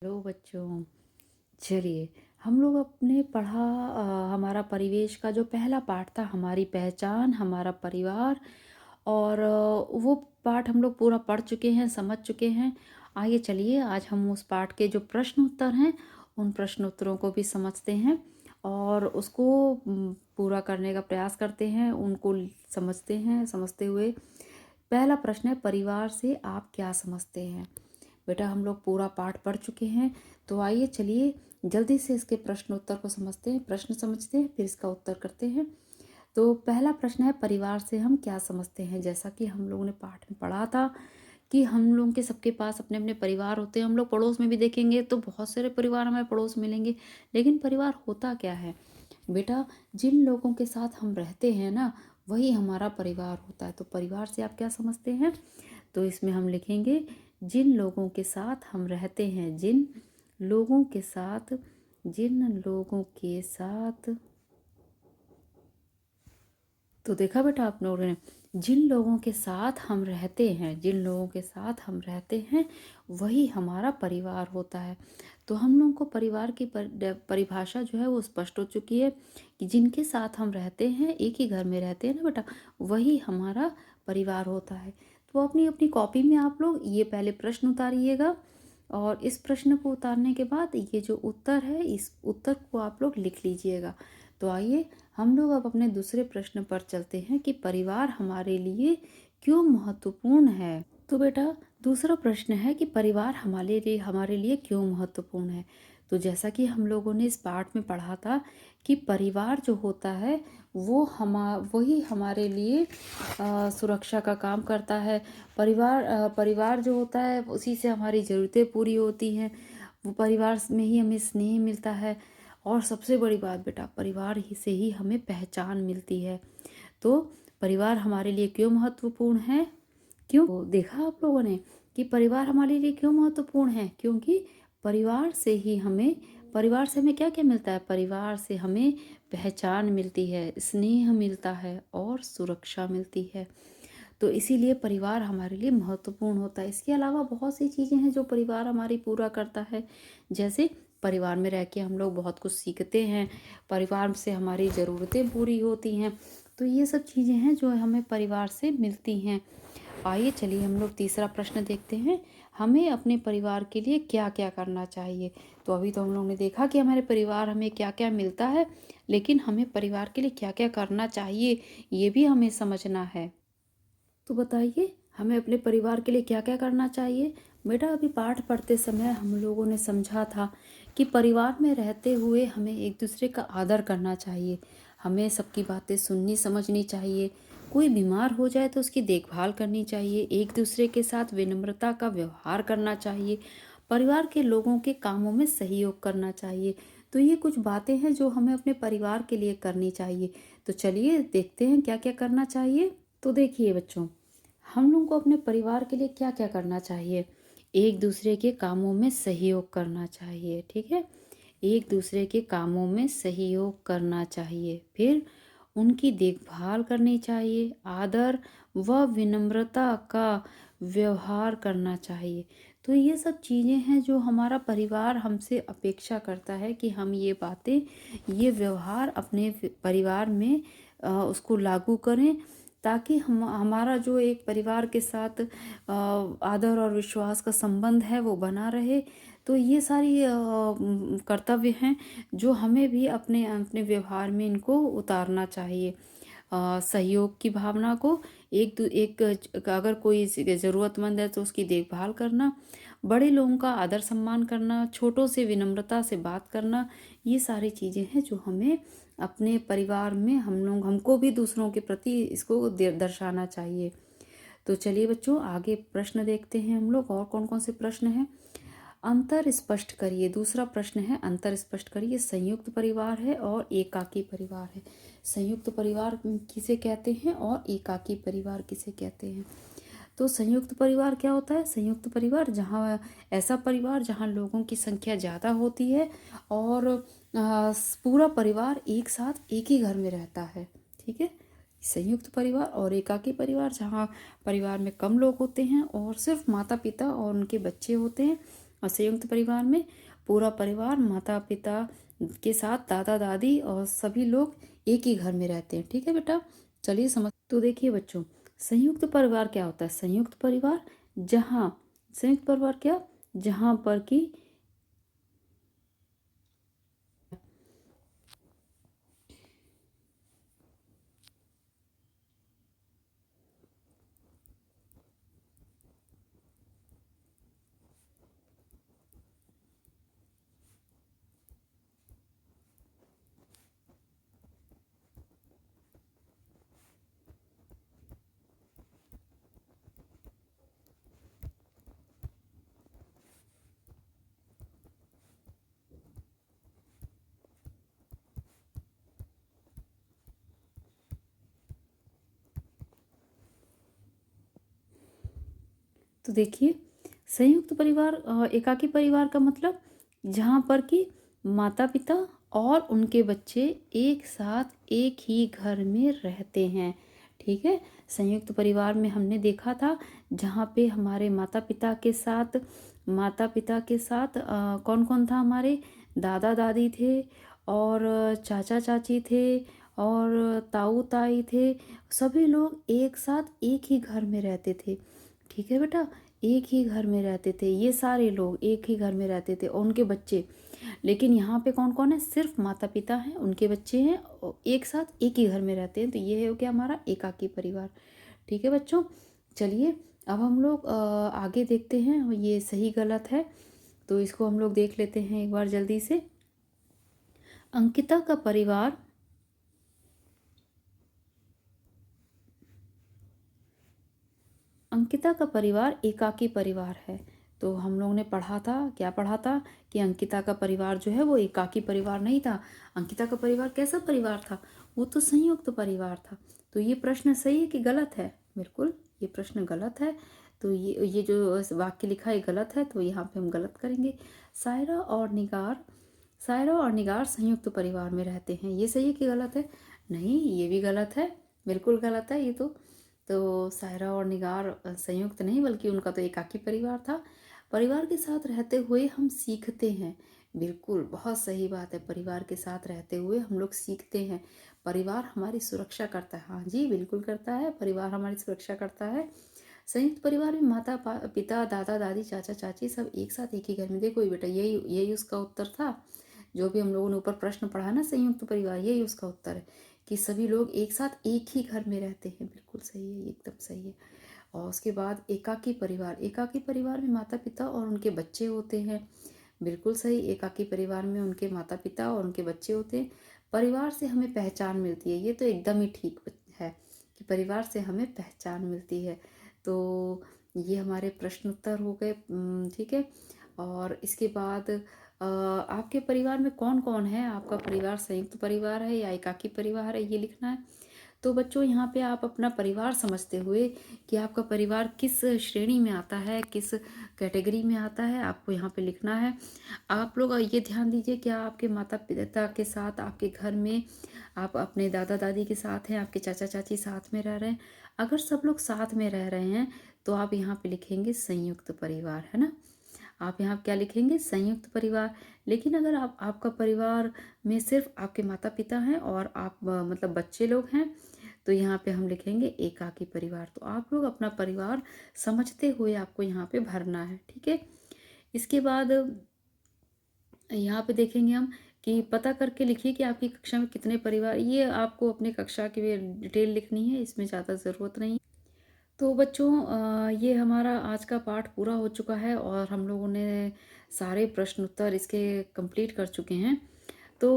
Hello बच्चों। चलिए, हम लोग अपने हमारा परिवेश का जो पहला पाठ था, हमारी पहचान, हमारा परिवार, और वो पाठ हम लोग पूरा पढ़ चुके हैं, समझ चुके हैं। आइए चलिए, आज हम उस पाठ के जो प्रश्न उत्तर हैं, उन प्रश्न उत्तरों को भी समझते हैं और उसको पूरा करने का प्रयास करते हैं, उनको समझते हैं। समझते हुए पहला प्रश्न है, परिवार से आप क्या समझते हैं? बेटा, हम लोग पूरा पाठ पढ़ चुके हैं, तो आइए चलिए जल्दी से इसके प्रश्न उत्तर को समझते हैं, प्रश्न समझते हैं, फिर इसका उत्तर करते हैं। तो पहला प्रश्न है, परिवार से हम क्या समझते हैं? जैसा कि हम लोगों ने पाठ में पढ़ा था कि हम लोगों के सबके पास अपने अपने परिवार होते हैं। हम लोग पड़ोस में भी देखेंगे तो बहुत सारे परिवार हमें पड़ोस में मिलेंगे, लेकिन परिवार होता क्या है? बेटा, जिन लोगों के साथ हम रहते हैं ना, वही हमारा परिवार होता है। तो परिवार से आप क्या समझते हैं? तो इसमें हम लिखेंगे, जिन लोगों के साथ हम रहते हैं, जिन लोगों के साथ तो देखा बेटा आप लोगों ने, जिन लोगों के साथ हम रहते हैं वही हमारा परिवार होता है। तो हम लोगों को परिवार की परिभाषा जो है वो स्पष्ट हो चुकी है कि जिनके साथ हम रहते हैं, एक ही घर में रहते हैं ना बेटा, वही हमारा परिवार होता है। तो अपनी अपनी कॉपी में आप लोग ये पहले प्रश्न उतारिएगा और इस प्रश्न को उतारने के बाद ये जो उत्तर है, इस उत्तर को आप लोग लिख लीजिएगा। तो आइए हम लोग अब अपने दूसरे प्रश्न पर चलते हैं कि परिवार हमारे लिए क्यों महत्वपूर्ण है। तो बेटा, दूसरा प्रश्न है कि परिवार हमारे लिए क्यों महत्वपूर्ण है। तो जैसा कि हम लोगों ने इस पाठ में पढ़ा था कि परिवार जो होता है वही हमारे लिए सुरक्षा का काम करता है। परिवार जो होता है उसी से हमारी ज़रूरतें पूरी होती हैं। वो परिवार में ही हमें स्नेह मिलता है, और सबसे बड़ी बात बेटा, परिवार ही से ही हमें पहचान मिलती है। तो परिवार हमारे लिए क्यों महत्वपूर्ण है? क्यों? तो देखा आप लोगों ने कि परिवार हमारे लिए क्यों महत्वपूर्ण है? क्योंकि परिवार से हमें क्या क्या मिलता है? परिवार से हमें पहचान मिलती है, स्नेह मिलता है और सुरक्षा मिलती है। तो इसीलिए परिवार हमारे लिए महत्वपूर्ण होता है। इसके अलावा बहुत सी चीज़ें हैं जो परिवार हमारी पूरा करता है। जैसे परिवार में रह के हम लोग बहुत कुछ सीखते हैं, परिवार से हमारी ज़रूरतें पूरी होती हैं। तो ये सब चीज़ें हैं जो हमें परिवार से मिलती हैं। आइए चलिए हम लोग तीसरा प्रश्न देखते हैं, हमें अपने परिवार के लिए क्या क्या करना चाहिए। तो अभी तो हम लोग ने देखा कि हमारे परिवार हमें क्या क्या मिलता है, लेकिन हमें परिवार के लिए क्या क्या करना चाहिए ये भी हमें समझना है। तो बताइए, हमें अपने परिवार के लिए क्या क्या करना चाहिए। बेटा, अभी पाठ पढ़ते समय हम लोगों ने समझा था कि परिवार में रहते हुए हमें एक दूसरे का आदर करना चाहिए, हमें सबकी बातें सुननी समझनी चाहिए, कोई बीमार हो जाए तो उसकी देखभाल करनी चाहिए, एक दूसरे के साथ विनम्रता का व्यवहार करना चाहिए, परिवार के लोगों के कामों में सहयोग करना चाहिए। तो ये कुछ बातें हैं जो हमें अपने परिवार के लिए करनी चाहिए। तो चलिए देखते हैं क्या क्या करना चाहिए। तो देखिए बच्चों, हम लोगों को अपने परिवार के लिए क्या क्या करना चाहिए। एक दूसरे के कामों में सहयोग करना चाहिए, ठीक है, एक दूसरे के कामों में सहयोग करना चाहिए। फिर उनकी देखभाल करनी चाहिए, आदर व विनम्रता का व्यवहार करना चाहिए। तो ये सब चीज़ें हैं जो हमारा परिवार हमसे अपेक्षा करता है कि हम ये बातें, ये व्यवहार अपने परिवार में उसको लागू करें, ताकि हमारा जो एक परिवार के साथ आदर और विश्वास का संबंध है वो बना रहे। तो ये सारी कर्तव्य हैं जो हमें भी अपने अपने व्यवहार में इनको उतारना चाहिए। सहयोग की भावना को, अगर कोई ज़रूरतमंद है तो उसकी देखभाल करना, बड़े लोगों का आदर सम्मान करना, छोटों से विनम्रता से बात करना, ये सारी चीज़ें हैं जो हमें अपने परिवार में हमको भी दूसरों के प्रति इसको दर्शाना चाहिए। तो चलिए बच्चों, आगे प्रश्न देखते हैं हम लोग, और कौन कौन से प्रश्न हैं। अंतर स्पष्ट करिए, दूसरा प्रश्न है, अंतर स्पष्ट करिए, संयुक्त परिवार है और एकाकी परिवार है। संयुक्त परिवार किसे कहते हैं और एकाकी परिवार किसे कहते हैं। तो संयुक्त परिवार क्या होता है? संयुक्त परिवार ऐसा परिवार जहाँ लोगों की संख्या ज़्यादा होती है और पूरा परिवार एक साथ एक ही घर में रहता है, ठीक है। संयुक्त परिवार। और एकाकी परिवार, जहाँ परिवार में कम लोग होते हैं और सिर्फ माता पिता और उनके बच्चे होते हैं और संयुक्त परिवार में पूरा परिवार माता पिता के साथ दादा दादी और सभी लोग एक ही घर में रहते हैं। ठीक है बेटा, चलिए समझ। तो देखिए बच्चों, संयुक्त परिवार क्या होता है? संयुक्त परिवार जहाँ संयुक्त परिवार क्या, जहाँ पर कि तो देखिए, संयुक्त परिवार एकाकी परिवार का मतलब जहाँ पर कि माता पिता और उनके बच्चे एक साथ एक ही घर में रहते हैं। ठीक है, संयुक्त परिवार में हमने देखा था जहाँ पे हमारे माता पिता के साथ कौन कौन था? हमारे दादा दादी थे, और चाचा चाची थे, और ताऊ ताई थे। सभी लोग एक साथ एक ही घर में रहते थे। ठीक है बेटा, एक ही घर में रहते थे, ये सारे लोग एक ही घर में रहते थे और उनके बच्चे। लेकिन यहाँ पे कौन कौन है? सिर्फ माता पिता हैं, उनके बच्चे हैं, और एक साथ एक ही घर में रहते हैं। तो ये हो गया हमारा एकाकी परिवार। ठीक है बच्चों, चलिए अब हम लोग आगे देखते हैं ये सही गलत है। तो इसको हम लोग देख लेते हैं एक बार जल्दी से। अंकिता का परिवार अंकिता का परिवार एकाकी परिवार है। तो हम लोगों ने पढ़ा था, क्या पढ़ा था? कि अंकिता का परिवार जो है वो एकाकी परिवार नहीं था। अंकिता का परिवार कैसा परिवार था? वो तो संयुक्त परिवार था। तो ये प्रश्न सही है कि गलत है? बिल्कुल, ये प्रश्न गलत है। तो ये जो वाक्य लिखा है गलत है, तो यहाँ पे हम गलत करेंगे। सायरा और निगार संयुक्त परिवार में रहते हैं, ये सही है कि गलत है? नहीं, ये भी गलत है, बिल्कुल गलत है ये तो सायरा और निगार संयुक्त नहीं, बल्कि उनका तो एकाकी परिवार था। परिवार के साथ रहते हुए हम सीखते हैं। बिल्कुल, बहुत सही बात है, परिवार के साथ रहते हुए हम लोग सीखते हैं। परिवार हमारी सुरक्षा करता है। हाँ जी, बिल्कुल करता है, परिवार हमारी सुरक्षा करता है। संयुक्त परिवार में पिता दादा दादी चाचा चाची सब एक साथ एक ही घर में। देखो ये बेटा, यही यही उसका उत्तर था। जो भी हम लोगों ने ऊपर प्रश्न पढ़ा ना, संयुक्त परिवार, यही उसका उत्तर है कि सभी लोग एक साथ एक ही घर में रहते हैं। बिल्कुल सही है, ये एकदम सही है। और उसके बाद एकाकी परिवार में माता पिता और उनके बच्चे होते हैं। बिल्कुल सही, एकाकी परिवार में उनके माता पिता और उनके बच्चे होते हैं। परिवार से हमें पहचान मिलती है, ये तो एकदम ही ठीक है कि परिवार से हमें पहचान मिलती है। तो ये हमारे प्रश्न उत्तर हो गए। ठीक है, और इसके बाद आपके परिवार में कौन कौन है? आपका परिवार संयुक्त परिवार है या एकाकी परिवार है, ये लिखना है। तो बच्चों, यहाँ पे आप अपना परिवार समझते हुए कि आपका परिवार किस श्रेणी में आता है, किस कैटेगरी में आता है, आपको यहाँ पे लिखना है। आप लोग ये ध्यान दीजिए कि आपके माता पिता के साथ आपके घर में आप अपने दादा दादी के साथ हैं, आपके चाचा चाची साथ में रह रहे हैं। अगर सब लोग साथ में रह रहे हैं तो आप यहाँ पे लिखेंगे संयुक्त परिवार, है ना। आप यहाँ क्या लिखेंगे? संयुक्त परिवार। लेकिन अगर आपका परिवार में सिर्फ आपके माता पिता हैं और आप मतलब बच्चे लोग हैं, तो यहाँ पे हम लिखेंगे एकाकी परिवार। तो आप लोग अपना परिवार समझते हुए आपको यहाँ पे भरना है। ठीक है, इसके बाद यहाँ पे देखेंगे हम कि पता करके लिखिए कि आपकी कक्षा में कितने परिवार। ये आपको अपने कक्षा की डिटेल लिखनी है, इसमें ज़्यादा ज़रूरत नहीं। तो बच्चों, ये हमारा आज का पाठ पूरा हो चुका है और हम लोगों ने सारे प्रश्न उत्तर इसके कंप्लीट कर चुके हैं। तो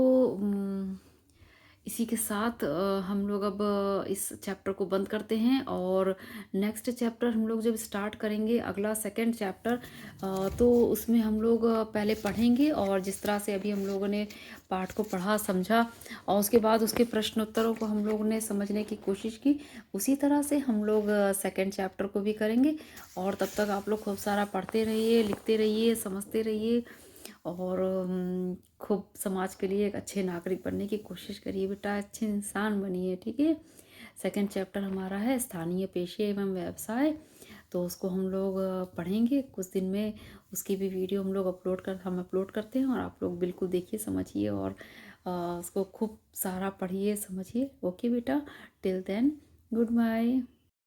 इसी के साथ हम लोग अब इस चैप्टर को बंद करते हैं, और नेक्स्ट चैप्टर हम लोग जब स्टार्ट करेंगे, अगला सेकंड चैप्टर, तो उसमें हम लोग पहले पढ़ेंगे, और जिस तरह से अभी हम लोगों ने पाठ को पढ़ा समझा और उसके बाद उसके प्रश्न उत्तरों को हम लोगों ने समझने की कोशिश की, उसी तरह से हम लोग सेकंड चैप्टर को भी करेंगे। और तब तक आप लोग खूब सारा पढ़ते रहिए, लिखते रहिए, समझते रहिए, और खूब समाज के लिए एक अच्छे नागरिक बनने की कोशिश करिए बेटा, अच्छे इंसान बनिए। ठीक है, सेकंड चैप्टर हमारा है स्थानीय पेशे एवं व्यवसाय। तो उसको हम लोग पढ़ेंगे कुछ दिन में। उसकी भी वीडियो हम अपलोड करते हैं, और आप लोग बिल्कुल देखिए, समझिए, और उसको खूब सारा पढ़िए, समझिए। ओके बेटा, टिल देन, गुड बाय।